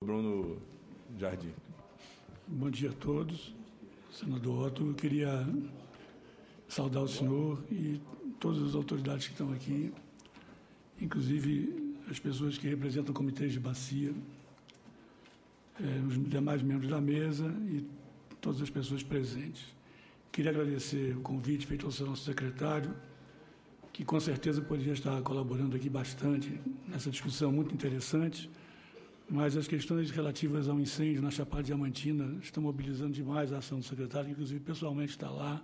Bruno Jardim. Bom dia a todos. Senador Otto, eu queria saudar o senhor e todas as autoridades que estão aqui, inclusive as pessoas que representam comitês de bacia, os demais membros da mesa e todas as pessoas presentes. Queria agradecer o convite feito ao nosso secretário, que com certeza poderia estar colaborando aqui bastante nessa discussão muito interessante, mas as questões relativas ao incêndio na Chapada Diamantina estão mobilizando demais a ação do secretário, que inclusive pessoalmente está lá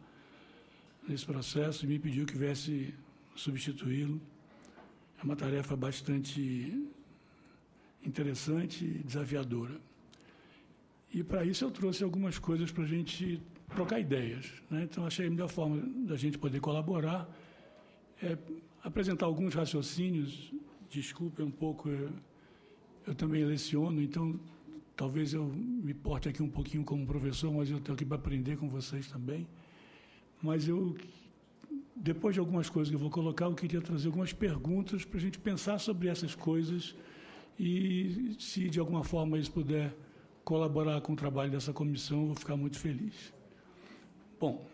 nesse processo e me pediu que viesse substituí-lo. É uma tarefa bastante interessante e desafiadora. E para isso eu trouxe algumas coisas para a gente trocar ideias, né? Então achei a melhor forma da gente poder colaborar é apresentar alguns raciocínios. Desculpe um pouco, eu também leciono, então talvez eu me porte aqui um pouquinho como professor, mas eu estou aqui para aprender com vocês também. Mas depois de algumas coisas que eu vou colocar, eu queria trazer algumas perguntas para a gente pensar sobre essas coisas e, se de alguma forma isso puder colaborar com o trabalho dessa comissão, eu vou ficar muito feliz. Bom,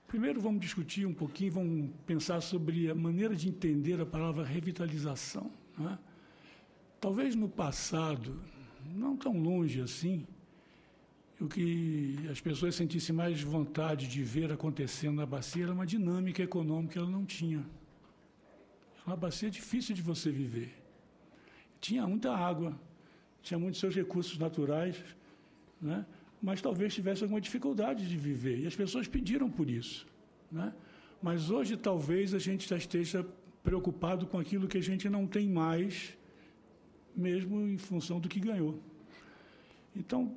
primeiro vamos discutir um pouquinho, vamos pensar sobre a maneira de entender a palavra revitalização, não é? Talvez no passado, não tão longe assim, o que as pessoas sentissem mais vontade de ver acontecendo na bacia era uma dinâmica econômica que ela não tinha. Era uma bacia difícil de você viver. Tinha muita água, tinha muitos seus recursos naturais, né? Mas talvez tivesse alguma dificuldade de viver, e as pessoas pediram por isso, né? Mas hoje talvez a gente já esteja preocupado com aquilo que a gente não tem mais, mesmo em função do que ganhou. Então,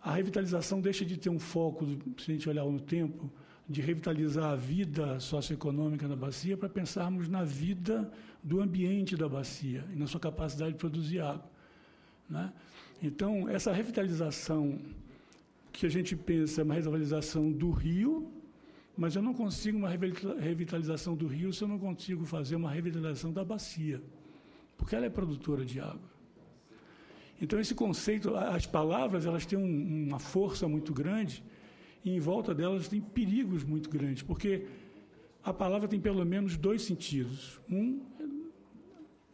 a revitalização deixa de ter um foco, se a gente olhar no tempo, de revitalizar a vida socioeconômica da bacia para pensarmos na vida do ambiente da bacia e na sua capacidade de produzir água, né? Então, essa revitalização que a gente pensa é uma revitalização do rio, mas eu não consigo uma revitalização do rio se eu não consigo fazer uma revitalização da bacia, porque ela é produtora de água. Então, esse conceito, as palavras, elas têm uma força muito grande e em volta delas tem perigos muito grandes, porque a palavra tem pelo menos dois sentidos. Um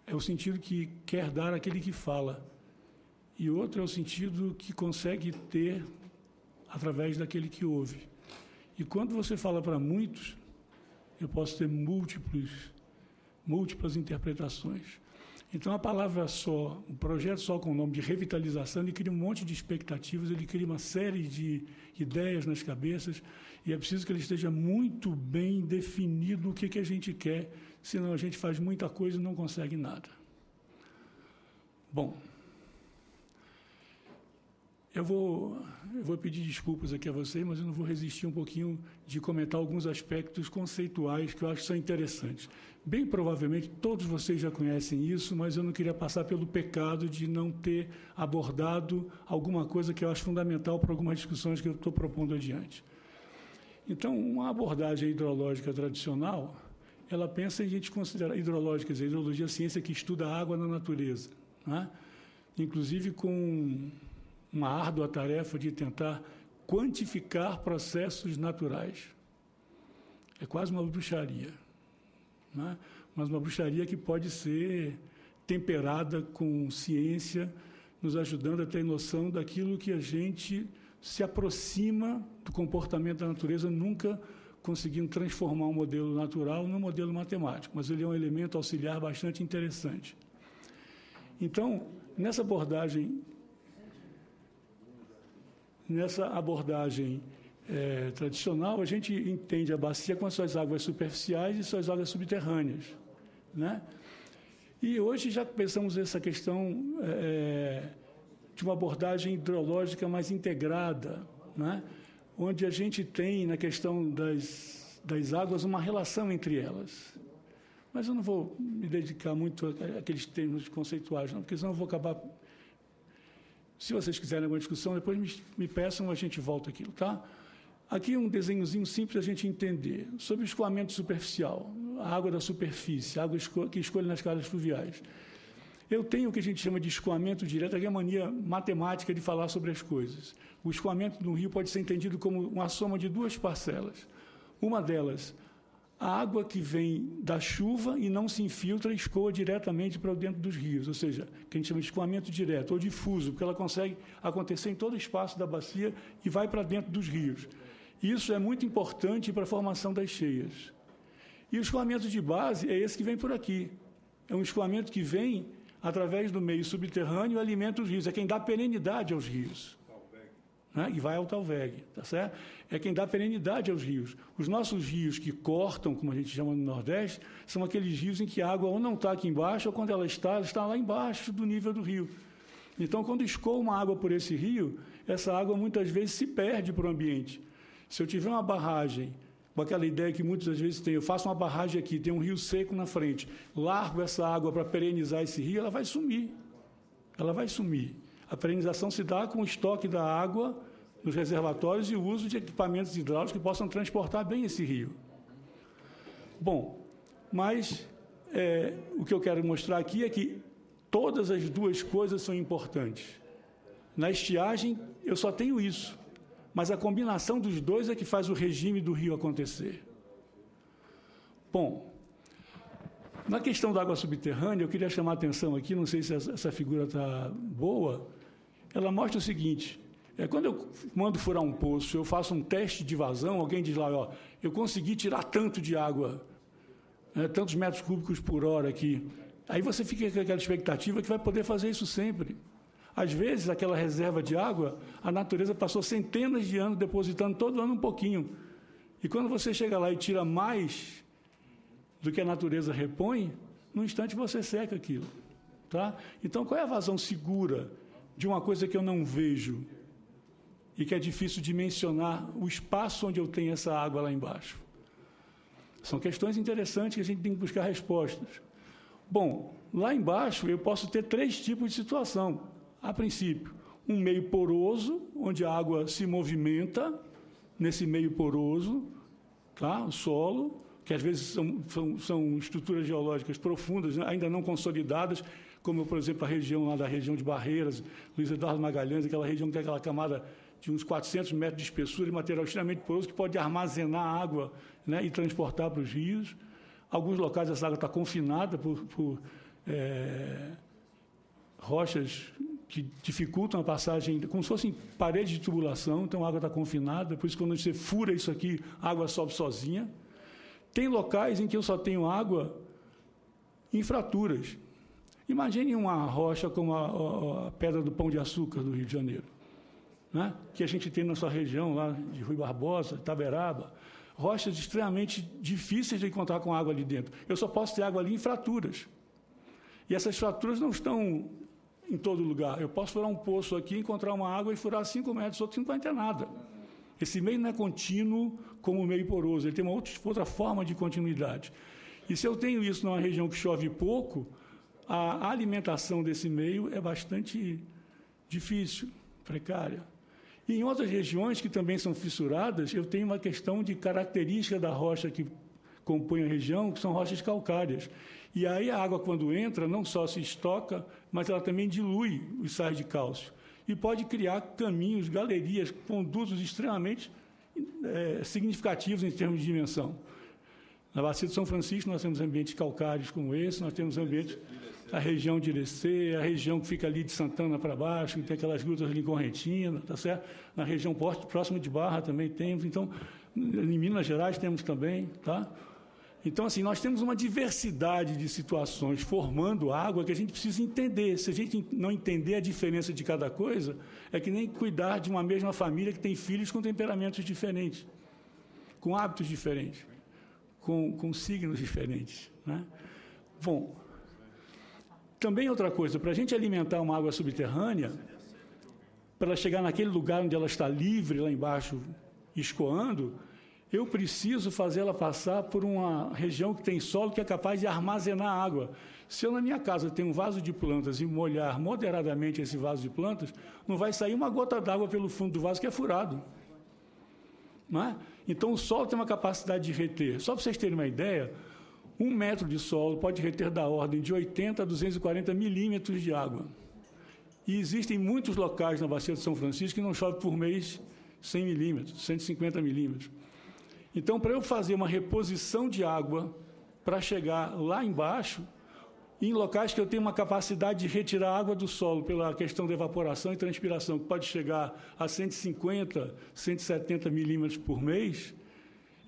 é o sentido que quer dar àquele que fala, e outro é o sentido que consegue ter através daquele que ouve. E quando você fala para muitos, eu posso ter múltiplas interpretações. Então, a palavra só, o projeto só com o nome de revitalização, ele cria um monte de expectativas, ele cria uma série de ideias nas cabeças, e é preciso que ele esteja muito bem definido o que a gente quer, senão a gente faz muita coisa e não consegue nada. Bom, eu vou pedir desculpas aqui a vocês, mas eu não vou resistir um pouquinho de comentar alguns aspectos conceituais que eu acho que são interessantes. Bem provavelmente todos vocês já conhecem isso, mas eu não queria passar pelo pecado de não ter abordado alguma coisa que eu acho fundamental para algumas discussões que eu estou propondo adiante. Então, uma abordagem hidrológica tradicional, ela pensa em a gente considerar hidrológica, quer dizer, hidrologia é a ciência que estuda a água na natureza, né? Inclusive com uma árdua tarefa de tentar quantificar processos naturais. É quase uma bruxaria, né? Mas uma bruxaria que pode ser temperada com ciência, nos ajudando a ter noção daquilo que a gente se aproxima do comportamento da natureza, nunca conseguindo transformar um modelo natural num modelo matemático, mas ele é um elemento auxiliar bastante interessante. Então, nessa abordagem tradicional, a gente entende a bacia com as suas águas superficiais e suas águas subterrâneas, né? E hoje já pensamos essa questão de uma abordagem hidrológica mais integrada, né? Onde a gente tem, na questão das águas, uma relação entre elas. Mas eu não vou me dedicar muito àqueles termos conceituais, não, porque senão eu vou acabar... Se vocês quiserem alguma discussão, depois me peçam, a gente volta aquilo, tá? Aqui um desenhozinho simples para a gente entender. Sobre o escoamento superficial, a água da superfície, a água que escolhe nas casas fluviais. Eu tenho o que a gente chama de escoamento direto, que é a mania matemática de falar sobre as coisas. O escoamento do rio pode ser entendido como uma soma de duas parcelas. Uma delas, a água que vem da chuva e não se infiltra e escoa diretamente para dentro dos rios, ou seja, que a gente chama de escoamento direto ou difuso, porque ela consegue acontecer em todo o espaço da bacia e vai para dentro dos rios. Isso é muito importante para a formação das cheias. E o escoamento de base é esse que vem por aqui. É um escoamento que vem através do meio subterrâneo e alimenta os rios. É quem dá perenidade aos rios. Né? E vai ao Talveg, tá certo? É quem dá perenidade aos rios. Os nossos rios que cortam, como a gente chama no Nordeste, são aqueles rios em que a água ou não está aqui embaixo, ou quando ela está lá embaixo do nível do rio. Então, quando escoa uma água por esse rio, essa água muitas vezes se perde para o ambiente. Se eu tiver uma barragem, com aquela ideia que muitas vezes tem, eu faço uma barragem aqui, tem um rio seco na frente, largo essa água para perenizar esse rio, ela vai sumir. Ela vai sumir. A perenização se dá com o estoque da água nos reservatórios e o uso de equipamentos hidráulicos que possam transportar bem esse rio. Bom, mas o que eu quero mostrar aqui é que todas as duas coisas são importantes. Na estiagem, eu só tenho isso, mas a combinação dos dois é que faz o regime do rio acontecer. Bom, na questão da água subterrânea, eu queria chamar a atenção aqui, não sei se essa figura está boa, ela mostra o seguinte: quando eu mando furar um poço, eu faço um teste de vazão, alguém diz lá, ó, eu consegui tirar tanto de água, tantos metros cúbicos por hora aqui. Aí você fica com aquela expectativa que vai poder fazer isso sempre. Às vezes, aquela reserva de água, a natureza passou centenas de anos depositando todo ano um pouquinho. E quando você chega lá e tira mais do que a natureza repõe, no instante você seca aquilo. Tá? Então, qual é a vazão segura de uma coisa que eu não vejo e que é difícil dimensionar o espaço onde eu tenho essa água lá embaixo? São questões interessantes que a gente tem que buscar respostas. Bom, lá embaixo eu posso ter 3 tipos de situação. A princípio, um meio poroso, onde a água se movimenta nesse meio poroso, tá? O solo, que às vezes são estruturas geológicas profundas, né? Ainda não consolidadas, como, por exemplo, a região lá da região de Barreiras, Luiz Eduardo Magalhães, aquela região que tem aquela camada de uns 400 metros de espessura e material extremamente poroso que pode armazenar água, né, e transportar para os rios. Alguns locais essa água está confinada por rochas que dificultam a passagem, como se fossem paredes de tubulação, então a água está confinada, por isso quando você fura isso aqui, a água sobe sozinha. Tem locais em que eu só tenho água em fraturas. Imagine uma rocha como a Pedra do Pão de Açúcar do Rio de Janeiro, né? Que a gente tem na sua região, lá de Rui Barbosa, Itaberaba, rochas extremamente difíceis de encontrar com água ali dentro. Eu só posso ter água ali em fraturas. E essas fraturas não estão em todo lugar. Eu posso furar um poço aqui, encontrar uma água e furar 5 metros, outro não vai ter nada. Esse meio não é contínuo como o meio poroso, ele tem uma outra forma de continuidade. E se eu tenho isso numa região que chove pouco, a alimentação desse meio é bastante difícil, precária. E em outras regiões que também são fissuradas, eu tenho uma questão de característica da rocha que compõe a região, que são rochas calcárias. E aí a água, quando entra, não só se estoca, mas ela também dilui os sais de cálcio. E pode criar caminhos, galerias, condutos extremamente significativos em termos de dimensão. Na Bacia de São Francisco, nós temos ambientes calcários como esse, nós temos ambientes, a região de Irecê, a região que fica ali de Santana para baixo, que tem aquelas grutas ali em Correntina, tá certo? Na região próxima de Barra também temos. Então, em Minas Gerais temos também, tá? Então, assim, nós temos uma diversidade de situações formando água que a gente precisa entender. Se a gente não entender a diferença de cada coisa, é que nem cuidar de uma mesma família que tem filhos com temperamentos diferentes, com hábitos diferentes, com signos diferentes, né? Bom, também outra coisa, para a gente alimentar uma água subterrânea, para ela chegar naquele lugar onde ela está livre, lá embaixo, escoando, eu preciso fazer ela passar por uma região que tem solo que é capaz de armazenar água. Se eu, na minha casa, tenho um vaso de plantas e molhar moderadamente esse vaso de plantas, não vai sair uma gota d'água pelo fundo do vaso que é furado. Não é? Então, o solo tem uma capacidade de reter. Só para vocês terem uma ideia, Um metro de solo pode reter da ordem de 80 a 240 milímetros de água. E existem muitos locais na Bacia de São Francisco que não chove por mês 100 milímetros, 150 milímetros. Então, para eu fazer uma reposição de água para chegar lá embaixo, em locais que eu tenho uma capacidade de retirar água do solo pela questão da evaporação e transpiração, que pode chegar a 150, 170 milímetros por mês,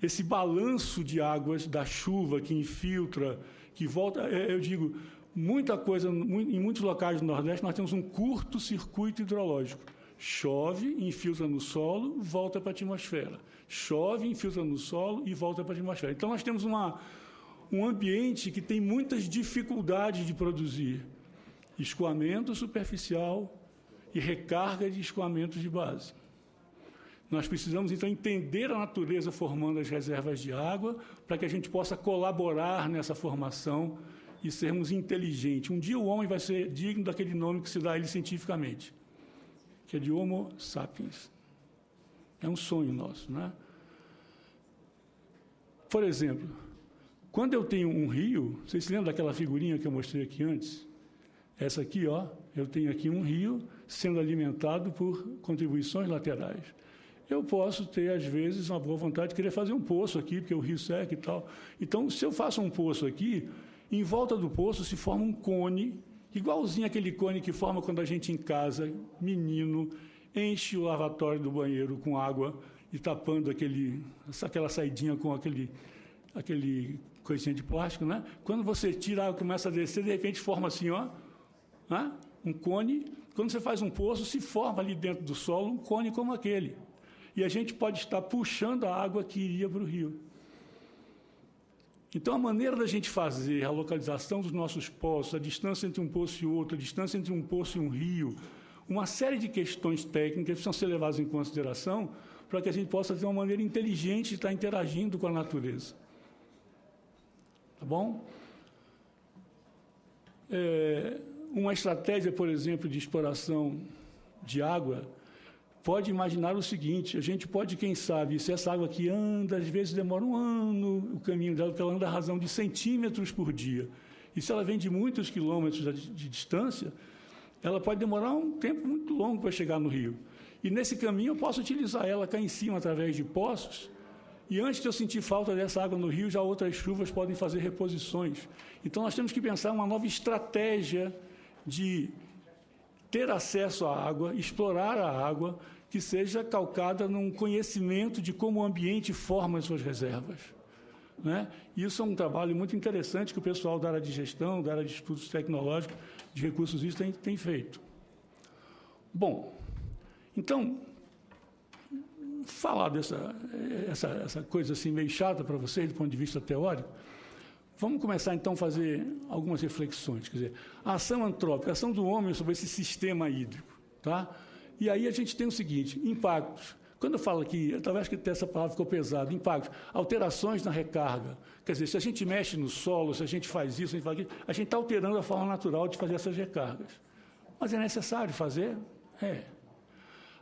esse balanço de águas da chuva que infiltra, que volta, eu digo, muita coisa, em muitos locais do Nordeste nós temos um curto-circuito hidrológico. Chove, infiltra no solo, volta para a atmosfera. Chove, infiltra no solo e volta para a atmosfera. Então, nós temos um ambiente que tem muitas dificuldades de produzir escoamento superficial e recarga de escoamentos de base. Nós precisamos, então, entender a natureza formando as reservas de água para que a gente possa colaborar nessa formação e sermos inteligentes. Um dia o homem vai ser digno daquele nome que se dá a ele cientificamente, que é de Homo sapiens. É um sonho nosso, né? Por exemplo, quando eu tenho um rio, vocês se lembram daquela figurinha que eu mostrei aqui antes? Essa aqui, ó, eu tenho aqui um rio sendo alimentado por contribuições laterais. Eu posso ter, às vezes, uma boa vontade de querer fazer um poço aqui, porque o rio seca e tal. Então, se eu faço um poço aqui, em volta do poço se forma um cone, igualzinho aquele cone que forma quando a gente em casa, menino, enche o lavatório do banheiro com água e tapando aquela saidinha com aquele coisinha de plástico, né? Quando você tira a água, começa a descer, de repente forma assim, ó, né? Um cone. Quando você faz um poço, se forma ali dentro do solo um cone como aquele. E a gente pode estar puxando a água que iria para o rio. Então, a maneira da gente fazer a localização dos nossos poços, a distância entre um poço e outro, a distância entre um poço e um rio, uma série de questões técnicas precisam ser levadas em consideração para que a gente possa ter uma maneira inteligente de estar interagindo com a natureza. Tá bom? Uma estratégia, por exemplo, de exploração de água, pode imaginar o seguinte: a gente pode, quem sabe, se essa água aqui anda, às vezes demora um ano o caminho dela, porque ela anda a razão de centímetros por dia. E se ela vem de muitos quilômetros de distância, ela pode demorar um tempo muito longo para chegar no rio. E nesse caminho eu posso utilizar ela cá em cima através de poços, e antes de eu sentir falta dessa água no rio, já outras chuvas podem fazer reposições. Então nós temos que pensar uma nova estratégia de ter acesso à água, explorar a água, que seja calcada num conhecimento de como o ambiente forma as suas reservas, né? Isso é um trabalho muito interessante que o pessoal da área de gestão, da área de estudos tecnológicos, de recursos hídricos tem feito. Bom, então, falar essa coisa assim meio chata para vocês do ponto de vista teórico, vamos começar, então, a fazer algumas reflexões. Quer dizer, a ação antrópica, a ação do homem sobre esse sistema hídrico. Tá? E aí a gente tem o seguinte: impactos. Quando eu falo aqui, talvez que até essa palavra ficou pesada, impactos, alterações na recarga. Quer dizer, se a gente mexe no solo, se a gente faz isso, a gente está alterando a forma natural de fazer essas recargas. Mas é necessário fazer? É.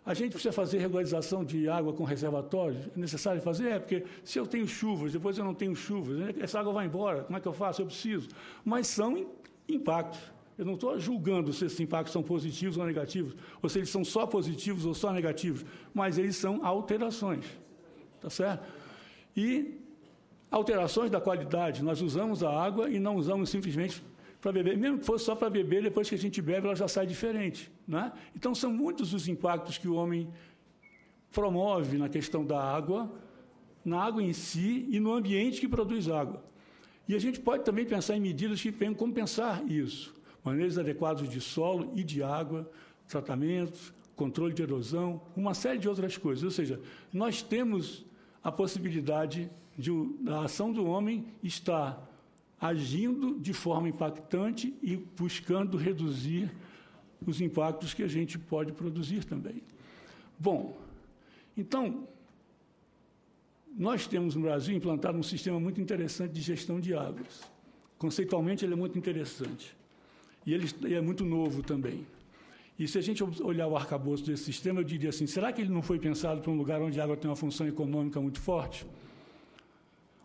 A gente precisa fazer regularização de água com reservatórios? É necessário fazer? É, porque se eu tenho chuvas, depois eu não tenho chuvas, essa água vai embora, como é que eu faço? Eu preciso. Mas são impactos. Eu não estou julgando se esses impactos são positivos ou negativos, ou se eles são só positivos ou só negativos, mas eles são alterações. Tá certo? E alterações da qualidade. Nós usamos a água e não usamos simplesmente para beber, mesmo que fosse só para beber, depois que a gente bebe, ela já sai diferente. Né? Então, são muitos os impactos que o homem promove na questão da água, na água em si e no ambiente que produz água. E a gente pode também pensar em medidas que venham compensar isso. Manejos adequados de solo e de água, tratamentos, controle de erosão, uma série de outras coisas. Ou seja, nós temos a possibilidade da ação do homem estar agindo de forma impactante e buscando reduzir os impactos que a gente pode produzir também. Bom, então, nós temos no Brasil implantado um sistema muito interessante de gestão de águas. Conceitualmente, ele é muito interessante. E ele é muito novo também. E se a gente olhar o arcabouço desse sistema, eu diria assim: será que ele não foi pensado para um lugar onde a água tem uma função econômica muito forte?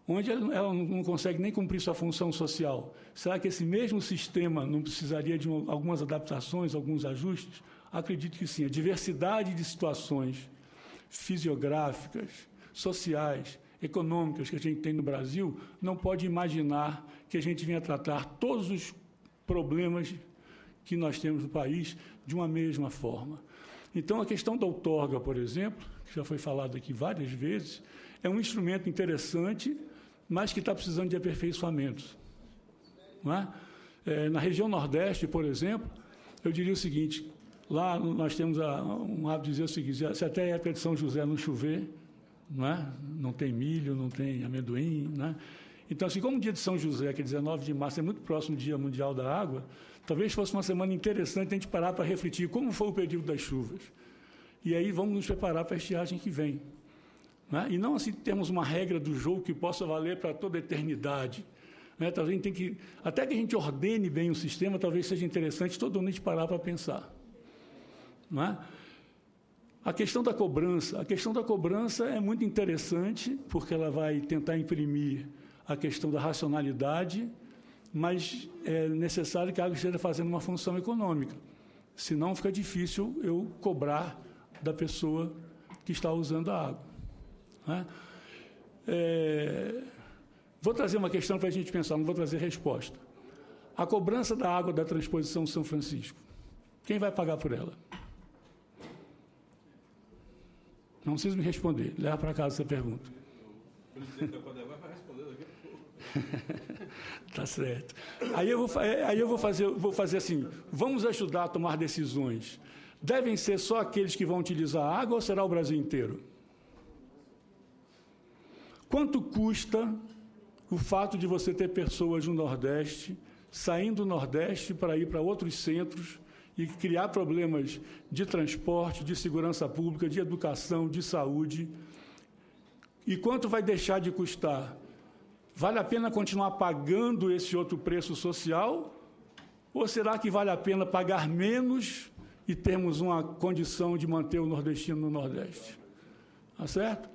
onde ela não consegue nem cumprir sua função social. Será que esse mesmo sistema não precisaria de algumas adaptações, alguns ajustes? Acredito que sim. A diversidade de situações fisiográficas, sociais, econômicas que a gente tem no Brasil, não pode imaginar que a gente venha tratar todos os problemas que nós temos no país de uma mesma forma. Então, a questão da outorga, por exemplo, que já foi falado aqui várias vezes, é um instrumento interessante, mas que está precisando de aperfeiçoamentos. Não é? Na região Nordeste, por exemplo, eu diria o seguinte, lá nós temos um hábito de dizer o seguinte, se até a época de São José não chover, não é? Não tem milho, não tem amendoim, não é? Então, assim, como o dia de São José, que é 19 de março, é muito próximo do Dia Mundial da Água, talvez fosse uma semana interessante a gente parar para refletir como foi o período das chuvas. E aí vamos nos preparar para a estiagem que vem. Né? E não assim temos uma regra do jogo que possa valer para toda a eternidade. Né? Talvez a gente tem que, até que a gente ordene bem o sistema, talvez seja interessante todo mundo parar para pensar. Não é? A questão da cobrança é muito interessante, porque ela vai tentar imprimir a questão da racionalidade, mas é necessário que a água esteja fazendo uma função econômica. Senão fica difícil eu cobrar da pessoa que está usando a água. Né? Vou trazer uma questão para a gente pensar, não vou trazer resposta. A cobrança da água da transposição São Francisco, quem vai pagar por ela? Não precisa me responder, leva para casa essa pergunta. O presidente da Codevar vai responder daqui a pouco. Tá certo. Aí eu vou fazer assim, vamos ajudar a tomar decisões. Devem ser só aqueles que vão utilizar a água ou será o Brasil inteiro? Quanto custa o fato de você ter pessoas no Nordeste, saindo do Nordeste para ir para outros centros e criar problemas de transporte, de segurança pública, de educação, de saúde? E quanto vai deixar de custar? Vale a pena continuar pagando esse outro preço social? Ou será que vale a pena pagar menos e termos uma condição de manter o nordestino no Nordeste? Tá certo?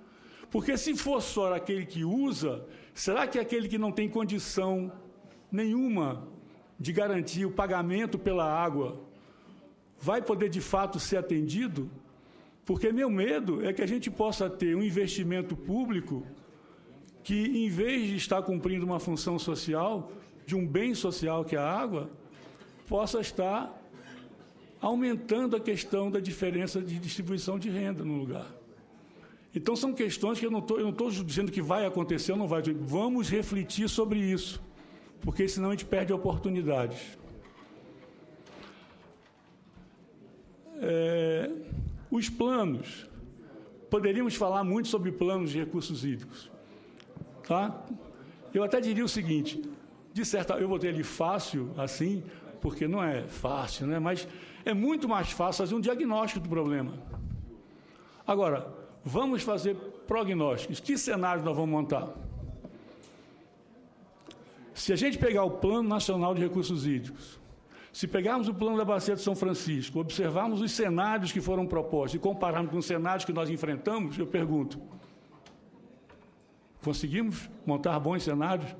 Porque se for só aquele que usa, será que aquele que não tem condição nenhuma de garantir o pagamento pela água vai poder de fato ser atendido? Porque meu medo é que a gente possa ter um investimento público que, em vez de estar cumprindo uma função social, de um bem social que é a água, possa estar aumentando a questão da diferença de distribuição de renda no lugar. Então, são questões que eu não estou dizendo que vai acontecer ou não vai. Vamos refletir sobre isso, porque senão a gente perde oportunidades. Os planos. Poderíamos falar muito sobre planos de recursos hídricos. Tá? Eu até diria o seguinte, eu vou ter ali fácil, assim, porque não é fácil, né? Mas é muito mais fácil fazer um diagnóstico do problema. Agora, vamos fazer prognósticos. Que cenário nós vamos montar? Se a gente pegar o Plano Nacional de Recursos Hídricos, se pegarmos o plano da Bacia de São Francisco, observarmos os cenários que foram propostos e compararmos com os cenários que nós enfrentamos, eu pergunto, conseguimos montar bons cenários?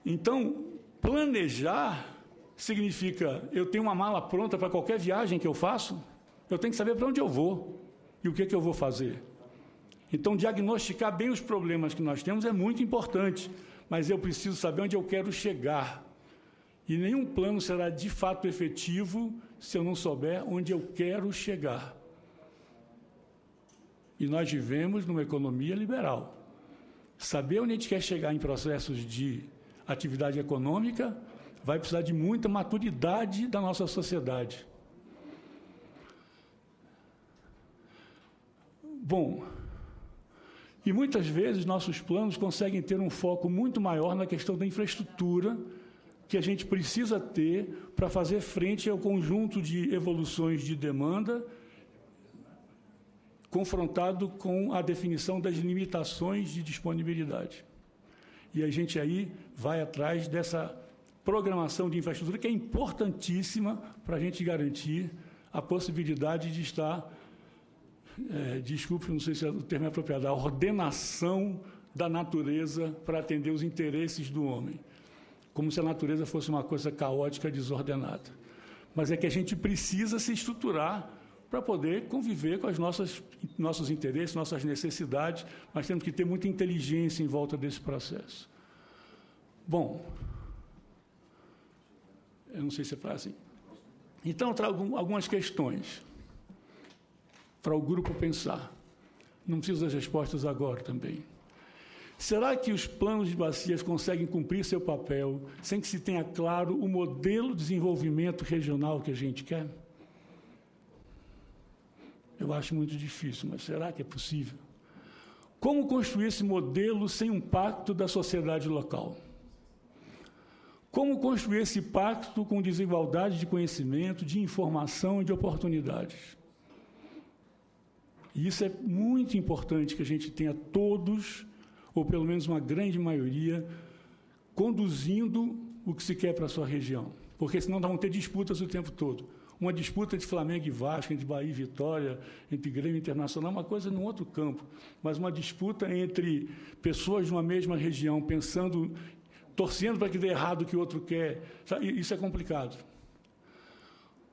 Então, planejar significa eu tenho uma mala pronta para qualquer viagem que eu faço? Eu tenho que saber para onde eu vou e o que eu vou fazer. Então, diagnosticar bem os problemas que nós temos é muito importante, mas eu preciso saber onde eu quero chegar. E nenhum plano será de fato efetivo se eu não souber onde eu quero chegar. E nós vivemos numa economia liberal. Saber onde a gente quer chegar em processos de atividade econômica vai precisar de muita maturidade da nossa sociedade. Bom, e muitas vezes nossos planos conseguem ter um foco muito maior na questão da infraestrutura que a gente precisa ter para fazer frente ao conjunto de evoluções de demanda confrontado com a definição das limitações de disponibilidade. E a gente aí vai atrás dessa programação de infraestrutura que é importantíssima para a gente garantir a possibilidade de estar desculpe, não sei se o termo é apropriado, a ordenação da natureza para atender os interesses do homem, como se a natureza fosse uma coisa caótica, desordenada. Mas é que a gente precisa se estruturar para poder conviver com nossos interesses, nossas necessidades, mas temos que ter muita inteligência em volta desse processo. Bom, eu não sei se é assim. Então, eu trago algumas questões para o grupo pensar. Não preciso das respostas agora também. Será que os planos de bacias conseguem cumprir seu papel sem que se tenha claro o modelo de desenvolvimento regional que a gente quer? Eu acho muito difícil, mas será que é possível? Como construir esse modelo sem um pacto da sociedade local? Como construir esse pacto com desigualdade de conhecimento, de informação e de oportunidades? E isso é muito importante que a gente tenha todos, ou pelo menos uma grande maioria, conduzindo o que se quer para a sua região. Porque senão vão ter disputas o tempo todo. Uma disputa de Flamengo e Vasco, entre Bahia e Vitória, entre Grêmio Internacional, uma coisa num outro campo. Mas uma disputa entre pessoas de uma mesma região, torcendo para que dê errado o que o outro quer. Isso é complicado.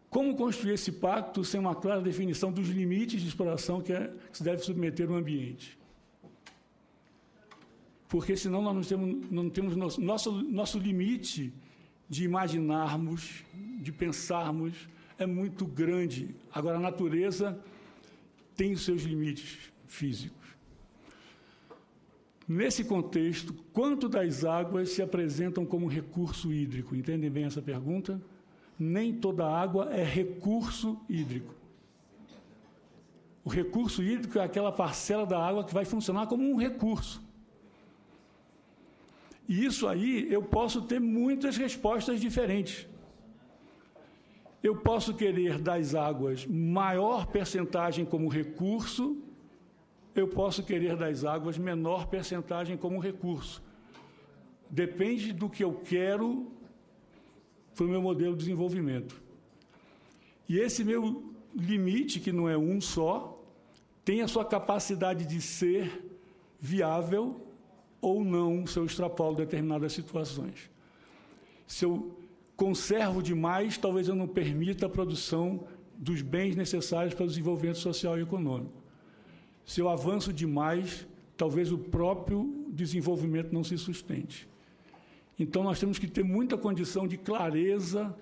Como construir esse pacto sem uma clara definição dos limites de exploração que se deve submeter o ambiente? Porque senão nós não temos nosso limite de imaginarmos, de pensarmos, é muito grande. Agora, a natureza tem os seus limites físicos. Nesse contexto, quanto das águas se apresentam como recurso hídrico? Entendem bem essa pergunta? Nem toda água é recurso hídrico. O recurso hídrico é aquela parcela da água que vai funcionar como um recurso. E isso aí eu posso ter muitas respostas diferentes. Eu posso querer das águas maior percentagem como recurso, eu posso querer das águas menor percentagem como recurso. Depende do que eu quero para o meu modelo de desenvolvimento. E esse meu limite, que não é um só, tem a sua capacidade de ser viável ou não, se eu extrapolo determinadas situações. Se eu conservo demais, talvez eu não permita a produção dos bens necessários para o desenvolvimento social e econômico. Se eu avanço demais, talvez o próprio desenvolvimento não se sustente. Então, nós temos que ter muita condição de clareza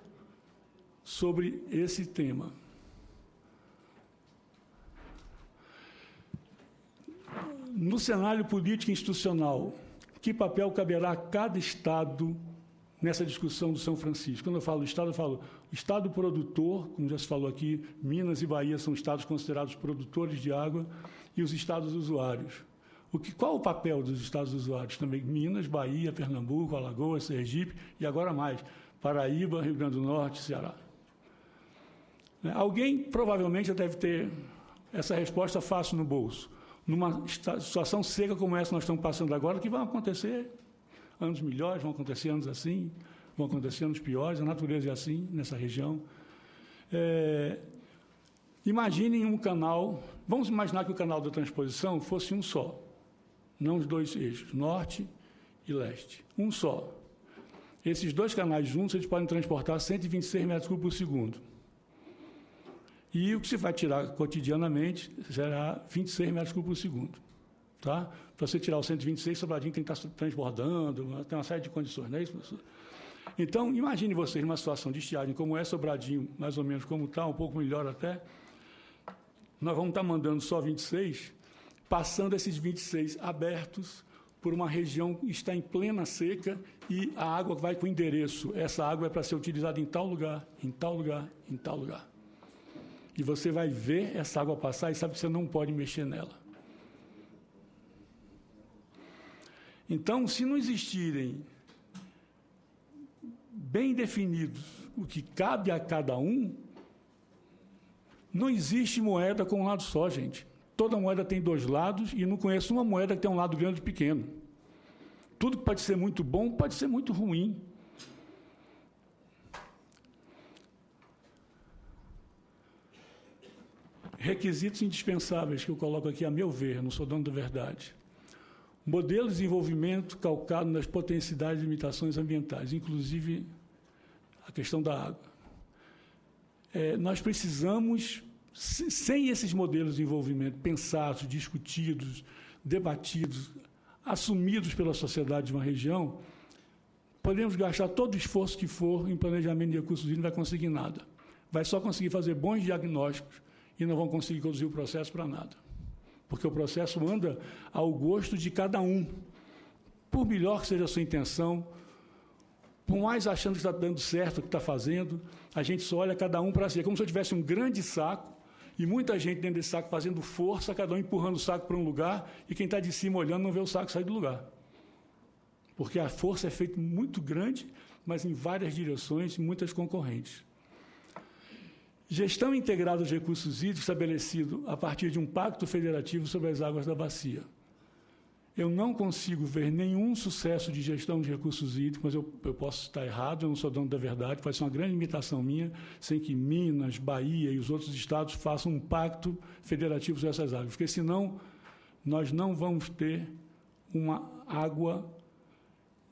sobre esse tema. No cenário político e institucional, que papel caberá a cada Estado nessa discussão do São Francisco? Quando eu falo Estado, eu falo Estado produtor, como já se falou aqui, Minas e Bahia são estados considerados produtores de água, e os estados usuários. Qual o papel dos estados usuários? Também Minas, Bahia, Pernambuco, Alagoas, Sergipe, e agora mais, Paraíba, Rio Grande do Norte, Ceará. Alguém provavelmente já deve ter essa resposta fácil no bolso. Numa situação seca como essa que nós estamos passando agora, que vão acontecer anos melhores, vão acontecer anos assim, vão acontecer anos piores, a natureza é assim nessa região. Imaginem um canal, vamos imaginar que o canal da transposição fosse um só, não os dois eixos, norte e leste, um só. Esses dois canais juntos, eles podem transportar 126 metros cúbicos por segundo. E o que se vai tirar cotidianamente será 26 metros cúbicos por segundo. Tá? Para você tirar o 126, Sobradinho tem que estar transbordando, tem uma série de condições, não é isso, professor? Então, imagine vocês numa situação de estiagem como é, Sobradinho, mais ou menos como está, um pouco melhor até. Nós vamos estar mandando só 26, passando esses 26 abertos por uma região que está em plena seca e a água vai com endereço. Essa água é para ser utilizada em tal lugar, em tal lugar, em tal lugar. E você vai ver essa água passar e sabe que você não pode mexer nela. Então, se não existirem bem definidos o que cabe a cada um, não existe moeda com um lado só, gente. Toda moeda tem dois lados e não conheço uma moeda que tem um lado grande e pequeno. Tudo que pode ser muito bom pode ser muito ruim. Requisitos indispensáveis que eu coloco aqui, a meu ver, não sou dono da verdade. Modelo de desenvolvimento calcado nas potencialidades e limitações ambientais, inclusive a questão da água. Nós precisamos, sem esses modelos de desenvolvimento pensados, discutidos, debatidos, assumidos pela sociedade de uma região, podemos gastar todo o esforço que for em planejamento de recursos hídricos, não vai conseguir nada. Vai só conseguir fazer bons diagnósticos e não vão conseguir conduzir o processo para nada. Porque o processo anda ao gosto de cada um. Por melhor que seja a sua intenção, por mais achando que está dando certo o que está fazendo, a gente só olha cada um para si. É como se eu tivesse um grande saco e muita gente dentro desse saco fazendo força, cada um empurrando o saco para um lugar e quem está de cima olhando não vê o saco sair do lugar. Porque a força é feita muito grande, mas em várias direções e muitas concorrentes. Gestão integrada dos recursos hídricos estabelecido a partir de um pacto federativo sobre as águas da bacia. Eu não consigo ver nenhum sucesso de gestão de recursos hídricos, mas eu posso estar errado, eu não sou dono da verdade, pode ser uma grande limitação minha, sem que Minas, Bahia e os outros estados façam um pacto federativo sobre essas águas, porque senão nós não vamos ter uma água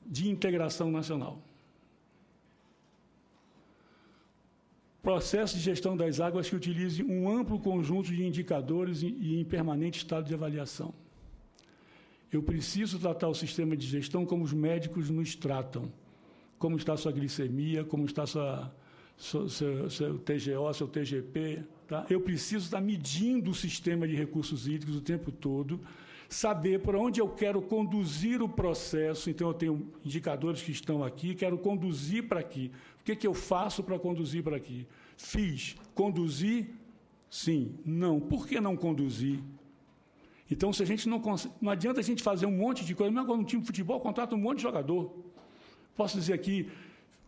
de integração nacional. Processo de gestão das águas que utilize um amplo conjunto de indicadores e em permanente estado de avaliação. Eu preciso tratar o sistema de gestão como os médicos nos tratam. Como está sua glicemia, como está seu TGO, seu TGP. Tá? Eu preciso estar medindo o sistema de recursos hídricos o tempo todo, saber para onde eu quero conduzir o processo. Então, eu tenho indicadores que estão aqui, quero conduzir para aqui. O que eu faço para conduzir para aqui? Fiz. Conduzir? Sim. Não. Por que não conduzir? Então, se a gente não adianta a gente fazer um monte de coisa, mesmo quando um time de futebol contrata um monte de jogador. Posso dizer aqui,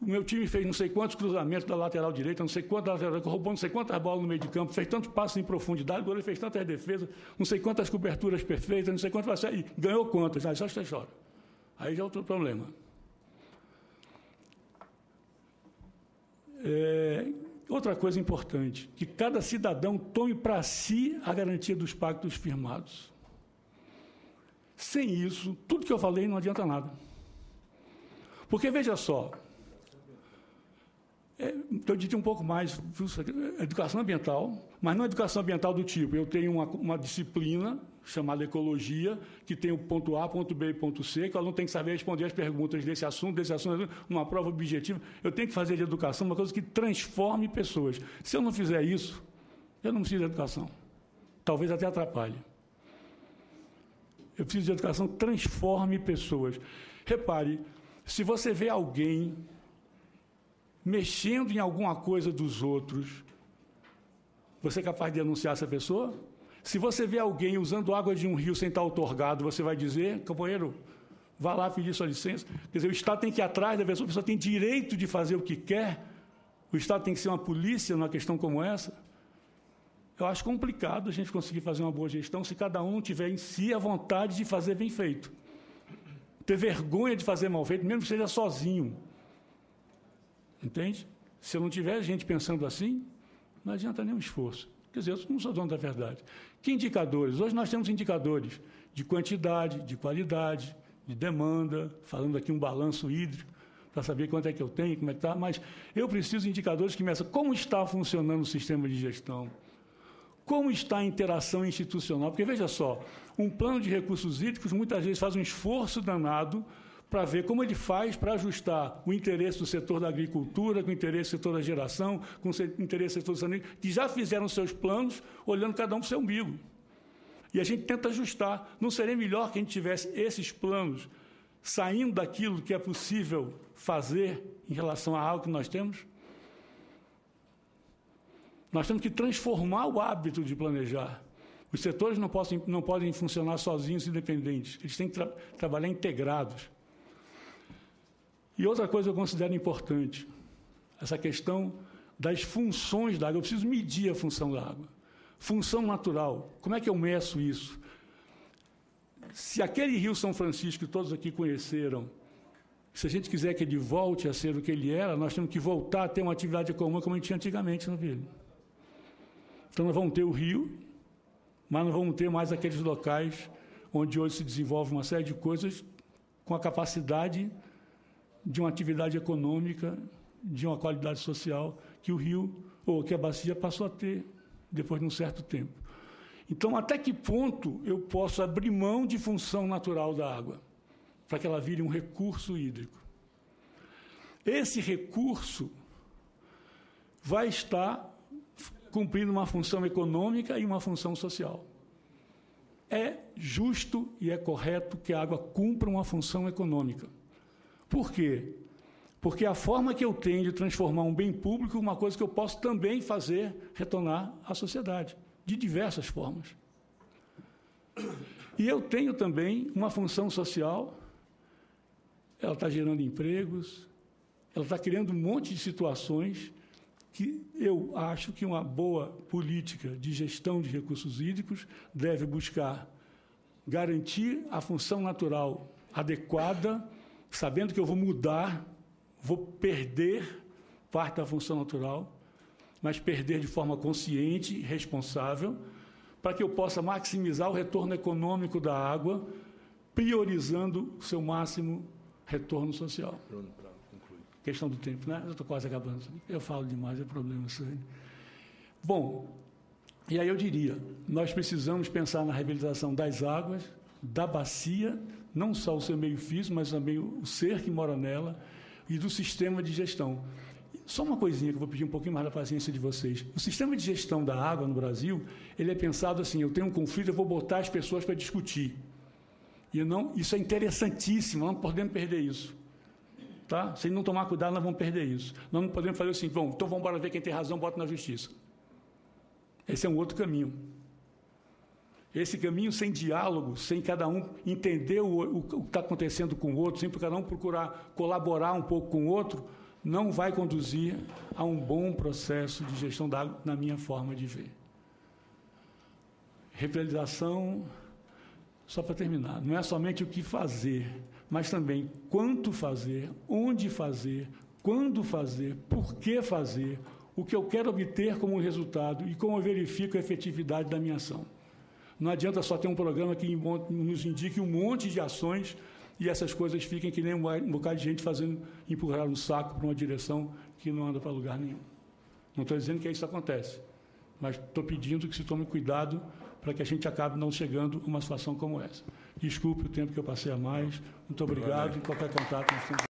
o meu time fez não sei quantos cruzamentos da lateral direita, não sei quantas lateral, roubou não sei quantas bolas no meio de campo, fez tantos passos em profundidade, o goleiro fez tantas defesas, não sei quantas coberturas perfeitas, não sei quantas, e ganhou quantas, aí só essa história. Aí já é outro problema. Outra coisa importante, que cada cidadão tome para si a garantia dos pactos firmados. Sem isso, tudo que eu falei não adianta nada. Porque, veja só, eu diria um pouco mais, educação ambiental, mas não educação ambiental do tipo, eu tenho uma disciplina chamada ecologia, que tem o ponto A, ponto B e ponto C, que o aluno tem que saber responder as perguntas desse assunto, numa prova objetiva. Eu tenho que fazer de educação uma coisa que transforme pessoas. Se eu não fizer isso, eu não preciso de educação. Talvez até atrapalhe. Eu preciso de educação que transforme pessoas. Repare, se você vê alguém mexendo em alguma coisa dos outros, você é capaz de denunciar essa pessoa? Se você vê alguém usando água de um rio sem estar outorgado, você vai dizer, companheiro, vá lá pedir sua licença. Quer dizer, o Estado tem que ir atrás da pessoa, a pessoa tem direito de fazer o que quer, o Estado tem que ser uma polícia numa questão como essa. Eu acho complicado a gente conseguir fazer uma boa gestão se cada um tiver em si a vontade de fazer bem feito. Ter vergonha de fazer mal feito, mesmo que seja sozinho. Entende? Se eu não tiver gente pensando assim, não adianta nenhum esforço. Quer dizer, eu não sou dono da verdade. Que indicadores? Hoje nós temos indicadores de quantidade, de qualidade, de demanda, falando aqui um balanço hídrico, para saber quanto é que eu tenho, como é que está, mas eu preciso de indicadores que meçam como está funcionando o sistema de gestão, como está a interação institucional, porque, veja só, um plano de recursos hídricos muitas vezes faz um esforço danado para ver como ele faz para ajustar o interesse do setor da agricultura, com o interesse do setor da geração, com o interesse do setor do saneamento, que já fizeram seus planos, olhando cada um para o seu umbigo. E a gente tenta ajustar. Não seria melhor que a gente tivesse esses planos saindo daquilo que é possível fazer em relação à água que nós temos? Nós temos que transformar o hábito de planejar. Os setores não podem funcionar sozinhos, independentes. Eles têm que trabalhar integrados. E outra coisa que eu considero importante, essa questão das funções da água. Eu preciso medir a função da água. Função natural. Como é que eu meço isso? Se aquele Rio São Francisco que todos aqui conheceram, se a gente quiser que ele volte a ser o que ele era, nós temos que voltar a ter uma atividade comum como a gente tinha antigamente no Rio. Então, nós vamos ter o rio, mas não vamos ter mais aqueles locais onde hoje se desenvolve uma série de coisas com a capacidade de uma atividade econômica, de uma qualidade social, que o rio, ou que a bacia passou a ter depois de um certo tempo. Então, até que ponto eu posso abrir mão de função natural da água, para que ela vire um recurso hídrico? Esse recurso vai estar cumprindo uma função econômica e uma função social. É justo e é correto que a água cumpra uma função econômica. Por quê? Porque a forma que eu tenho de transformar um bem público é uma coisa que eu posso também fazer retornar à sociedade, de diversas formas. E eu tenho também uma função social, ela está gerando empregos, ela está criando um monte de situações que eu acho que uma boa política de gestão de recursos hídricos deve buscar garantir a função natural adequada, sabendo que eu vou mudar, vou perder parte da função natural, mas perder de forma consciente e responsável, para que eu possa maximizar o retorno econômico da água, priorizando o seu máximo retorno social. Questão do tempo, né? Eu estou quase acabando. Eu falo demais, é problema isso aí. Bom, e aí eu diria, nós precisamos pensar na reabilitação das águas, da bacia, não só o seu meio físico, mas também o ser que mora nela, e do sistema de gestão. Só uma coisinha que eu vou pedir um pouquinho mais da paciência de vocês. O sistema de gestão da água no Brasil, ele é pensado assim, eu tenho um conflito, eu vou botar as pessoas para discutir. E isso é interessantíssimo, não podemos perder isso. Tá? Se não tomar cuidado, nós vamos perder isso. Nós não podemos fazer assim, bom, então vamos embora ver quem tem razão, bota na justiça. Esse é um outro caminho. Esse caminho sem diálogo, sem cada um entender o que está acontecendo com o outro, sem cada um procurar colaborar um pouco com o outro, não vai conduzir a um bom processo de gestão da água, na minha forma de ver. Revitalização, só para terminar, não é somente o que fazer, mas também quanto fazer, onde fazer, quando fazer, por que fazer, o que eu quero obter como resultado e como eu verifico a efetividade da minha ação. Não adianta só ter um programa que nos indique um monte de ações e essas coisas fiquem que nem um bocado de gente empurrar um saco para uma direção que não anda para lugar nenhum. Não estou dizendo que isso acontece, mas estou pedindo que se tome cuidado para que a gente acabe não chegando a uma situação como essa. Desculpe o tempo que eu passei a mais. Muito obrigado. E qualquer contato nós temos.